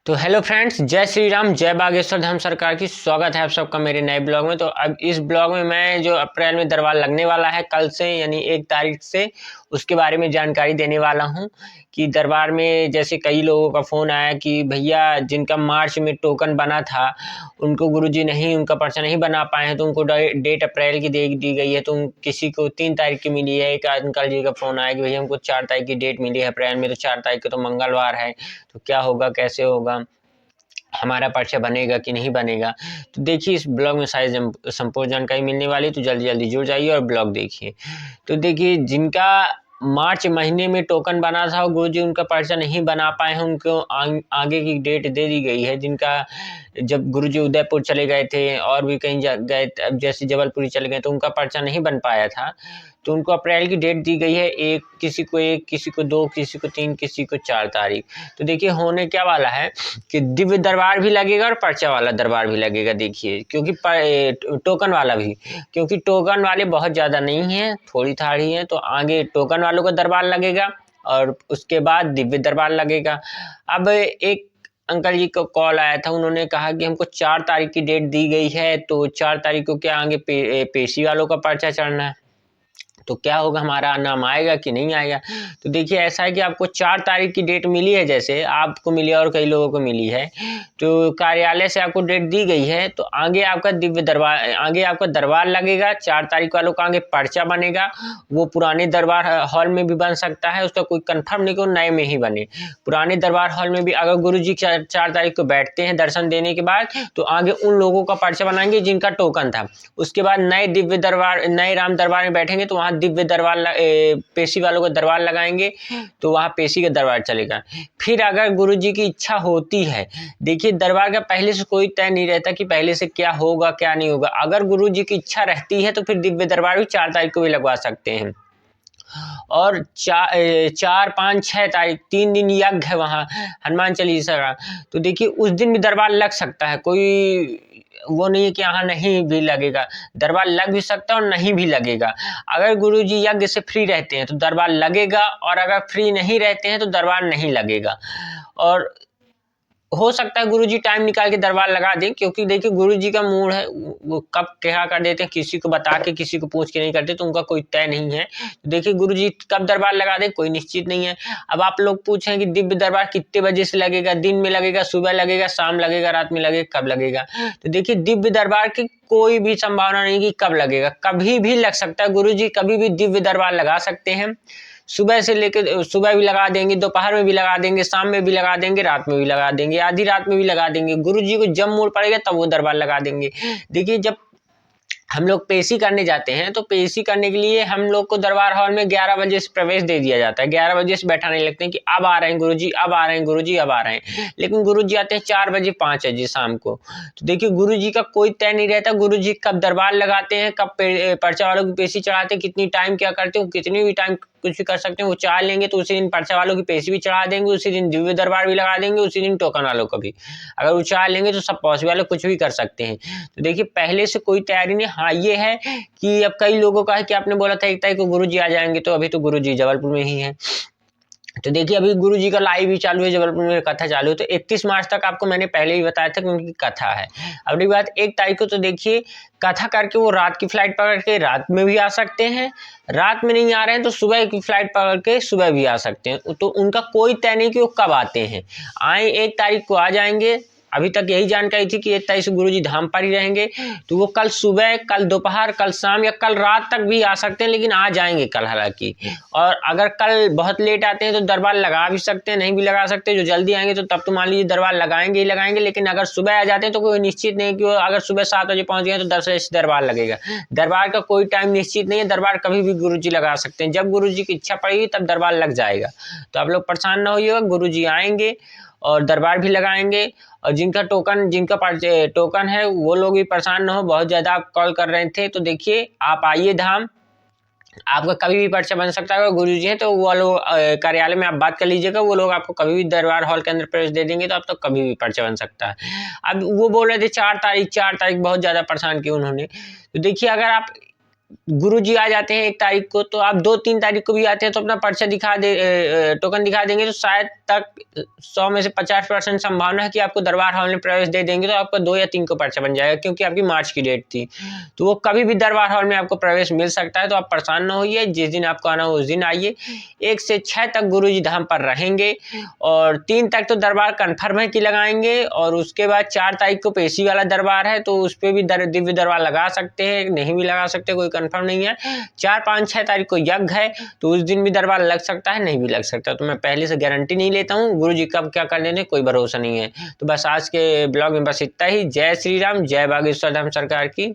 तो hello friends, जय श्री राम, जय बागेश्वर धाम सरकार की। स्वागत है आप सबका मेरे नए ब्लॉग में। तो अब इस ब्लॉग में मैं जो अप्रैल में दरबार लगने वाला है कल से यानी 1 तारीख से, उसके बारे में जानकारी देने वाला हूं कि दरबार में जैसे कई लोगों का फ़ोन आया कि भैया जिनका मार्च में टोकन बना था उनको गुरुजी नहीं, उनका पर्चा नहीं बना पाए हैं, तो उनको डेट अप्रैल की दे दी गई है। तो किसी को 3 तारीख की मिली है। एक अंकल जी का फ़ोन आया कि भैया हमको 4 तारीख की डेट मिली है अप्रैल में, तो 4 तारीख को तो मंगलवार है, तो क्या होगा, कैसे होगा, हमारा पर्चा बनेगा कि नहीं बनेगा। तो देखिए इस ब्लॉग में सारी संपूर्ण जानकारी मिलने वाली है, तो जल्दी जल्दी जुड़ जाइए और ब्लॉग देखिए। तो देखिए जिनका मार्च महीने में टोकन बना था और गुरुजी उनका पर्चा नहीं बना पाए हैं, उनको आगे की डेट दे दी गई है। जिनका जब गुरुजी उदयपुर चले गए थे और भी कहीं गए, अब जैसे जबलपुरी चले गए, तो उनका पर्चा नहीं बन पाया था, तो उनको अप्रैल की डेट दी गई है। किसी को 2, किसी को 3, किसी को 4 तारीख। तो देखिए होने क्या वाला है कि दिव्य दरबार भी लगेगा और पर्चा वाला दरबार भी लगेगा। देखिए क्योंकि टोकन वाला भी, क्योंकि टोकन वाले बहुत ज़्यादा नहीं हैं, थोड़ी थाड़ी हैं, तो आगे टोकन वालों का दरबार लगेगा और उसके बाद दिव्य दरबार लगेगा। अब एक अंकल जी को कॉल आया था, उन्होंने कहा कि हमको 4 तारीख की डेट दी गई है, तो 4 तारीख को क्या आगे पेशी वालों का पर्चा चढ़ना है, तो क्या होगा, हमारा नाम आएगा कि नहीं आएगा। तो देखिए ऐसा है कि आपको 4 तारीख की डेट मिली है, जैसे आपको मिली है और कई लोगों को मिली है, तो कार्यालय से आपको डेट दी गई है, तो आगे आपका दिव्य दरबार, आगे आपका दरबार लगेगा। 4 तारीख वालों का आगे पर्चा बनेगा, वो पुराने दरबार हॉल में भी बन सकता है, उसका कोई कंफर्म नहीं कि नए में ही बने। पुराने दरबार हॉल में भी अगर गुरु जी 4 तारीख को बैठते हैं दर्शन देने के बाद, तो आगे उन लोगों का पर्चा बनाएंगे जिनका टोकन था। उसके बाद नए दिव्य दरबार, नए राम दरबार में बैठेंगे तो वहाँ दिव्य दरबार पेशी वालों का दरबार लगाएंगे, तो वहाँ पेशी का दरबार चलेगा। फिर अगर गुरुजी की इच्छा होती है, देखिए दरबार का पहले से कोई तय नहीं रहता कि पहले से क्या होगा क्या नहीं होगा। अगर गुरुजी की इच्छा रहती है तो फिर दिव्य दरबार भी 4 तारीख को भी लगवा सकते हैं। और 4, 5, 6 तारीख 3 दिन यज्ञ है वहाँ हनुमान चालीसा का, तो देखिए उस दिन भी दरबार लग सकता है। कोई वो नहीं है कि यहाँ नहीं भी लगेगा, दरबार लग भी सकता है और नहीं भी लगेगा। अगर गुरुजी यज्ञ से फ्री रहते हैं तो दरबार लगेगा, और अगर फ्री नहीं रहते हैं तो दरबार नहीं लगेगा। और हो सकता है गुरुजी टाइम निकाल के दरबार लगा दें, क्योंकि देखिए गुरुजी का मूड है, वो कब क्या कर देते हैं, किसी को बता के किसी को पूछ के नहीं करते, तो उनका कोई तय नहीं है। तो देखिए गुरुजी कब दरबार लगा दे कोई निश्चित नहीं है। अब आप लोग पूछें कि दिव्य दरबार कितने बजे से लगेगा, दिन में लगेगा, सुबह लगेगा, शाम लगेगा, रात में लगेगा, कब लगेगा। तो देखिए दिव्य दरबार की कोई भी संभावना नहीं कि कब लगेगा, कभी भी लग सकता है। गुरुजी कभी भी दिव्य दरबार लगा सकते हैं। सुबह से लेकर सुबह भी लगा देंगे, दोपहर में भी लगा देंगे, शाम में भी लगा देंगे, रात में भी लगा देंगे, आधी रात में भी लगा देंगे। गुरुजी को जब मूड पड़ेगा तब वो दरबार लगा देंगे। देखिए जब हम लोग पेशी करने जाते हैं तो पेशी करने के लिए हम लोग को दरबार हॉल में 11 बजे से प्रवेश दे दिया जाता है। 11 बजे से बैठाने लगते हैं कि अब आ रहे हैं गुरुजी, अब आ रहे हैं गुरुजी, अब आ रहे हैं। लेकिन गुरुजी आते हैं 4 बजे, 5 बजे शाम को। तो देखिए गुरुजी का कोई तय नहीं रहता। गुरुजी कब दरबार लगाते हैं, कब पर्चा वालों की पेशी चढ़ाते हैं, कितनी टाइम क्या करते हैं, कितनी भी टाइम कुछ भी कर सकते हैं। वो चाह लेंगे तो उसी दिन पर्चा वालों की पेशी भी चढ़ा देंगे, उसी दिन दिव्य दरबार भी लगा देंगे, उसी दिन टोकन वालों को भी। अगर वो चाह लेंगे तो सब पॉसिबल है, कुछ भी कर सकते हैं। तो देखिए पहले से कोई तैयारी नहीं। हाँ ये है कि अब कई लोगों का है कि आपने बोला था 1 तारीख को गुरुजी आ जाएंगे, तो अभी तो गुरुजी जबलपुर में ही है। तो देखिए अभी गुरुजी का लाइव ही चालू है, जबलपुर में कथा चालू है। तो 31 मार्च तक आपको मैंने पहले ही बताया था कि उनकी कथा है। अगली बात 1 तारीख को, तो देखिए कथा करके वो रात की फ्लाइट पकड़ के रात में भी आ सकते हैं, रात में नहीं आ रहे हैं तो सुबह की फ्लाइट पकड़ के सुबह भी आ सकते हैं। तो उनका कोई तय नहीं कि वो कब आते हैं। आए 1 तारीख को आ जाएंगे। अभी तक यही जानकारी थी कि 1 तारीख से गुरुजी धाम पर ही रहेंगे, तो वो कल सुबह, कल दोपहर, कल शाम या कल रात तक भी आ सकते हैं, लेकिन आ जाएंगे कल हालांकि। और अगर कल बहुत लेट आते हैं तो दरबार लगा भी सकते हैं, नहीं भी लगा सकते। जो जल्दी आएंगे तो तब तो मान लीजिए दरबार लगाएंगे ही लगाएंगे। लेकिन अगर सुबह आ जाते हैं तो कोई निश्चित नहीं कि वो अगर सुबह 7 बजे पहुंच गए तो 10 बजे से दरबार लगेगा। दरबार का कोई टाइम निश्चित नहीं है, दरबार कभी भी गुरुजी लगा सकते हैं। जब गुरुजी की इच्छा पड़ेगी तब दरबार लग जाएगा। तो आप लोग परेशान ना होइएगा, गुरुजी आएंगे और दरबार भी लगाएंगे। और जिनका टोकन है वो लोग भी परेशान ना हो। बहुत ज़्यादा आप कॉल कर रहे थे, तो देखिए आप आइए धाम, आपका कभी भी पर्चा बन सकता है। गुरुजी हैं तो वो लोग कार्यालय में आप बात कर लीजिएगा, वो लोग आपको कभी भी दरबार हॉल के अंदर प्रवेश दे देंगे, तो आप तो कभी भी पर्चा बन सकता है। अब वो बोल रहे थे 4 तारीख, 4 तारीख बहुत ज़्यादा परेशान किया उन्होंने। तो देखिए अगर आप गुरुजी आ जाते हैं 1 तारीख को, तो आप 2-3 तारीख को भी आते हैं तो अपना पर्चा टोकन दिखा देंगे तो शायद तक 100 में से 50% संभावना है कि आपको दरबार हॉल में प्रवेश दे देंगे, तो आपका 2 या 3 को पर्चा बन जाएगा, क्योंकि आपकी मार्च की डेट थी। तो वो कभी भी दरबार हॉल में आपको प्रवेश मिल सकता है, तो आप परेशान ना होइए, जिस दिन आपको आना हो उस दिन आइए। 1 से 6 तक गुरुजी धाम पर रहेंगे और 3 तक तो दरबार कन्फर्म है कि लगाएंगे, और उसके बाद 4 तारीख को पेशी वाला दरबार है, तो उस पर भी दिव्य दरबार लगा सकते हैं, नहीं भी लगा सकते, कोई कंफर्म नहीं है। 4, 5, 6 तारीख को यज्ञ है, तो उस दिन भी दरबार लग सकता है, नहीं भी लग सकता, तो मैं पहले से गारंटी नहीं लेता हूँ। गुरुजी कब क्या कर लेने कोई भरोसा नहीं है। तो बस आज के ब्लॉग में बस इतना ही। जय श्री राम, जय बागेश्वर धाम सरकार की।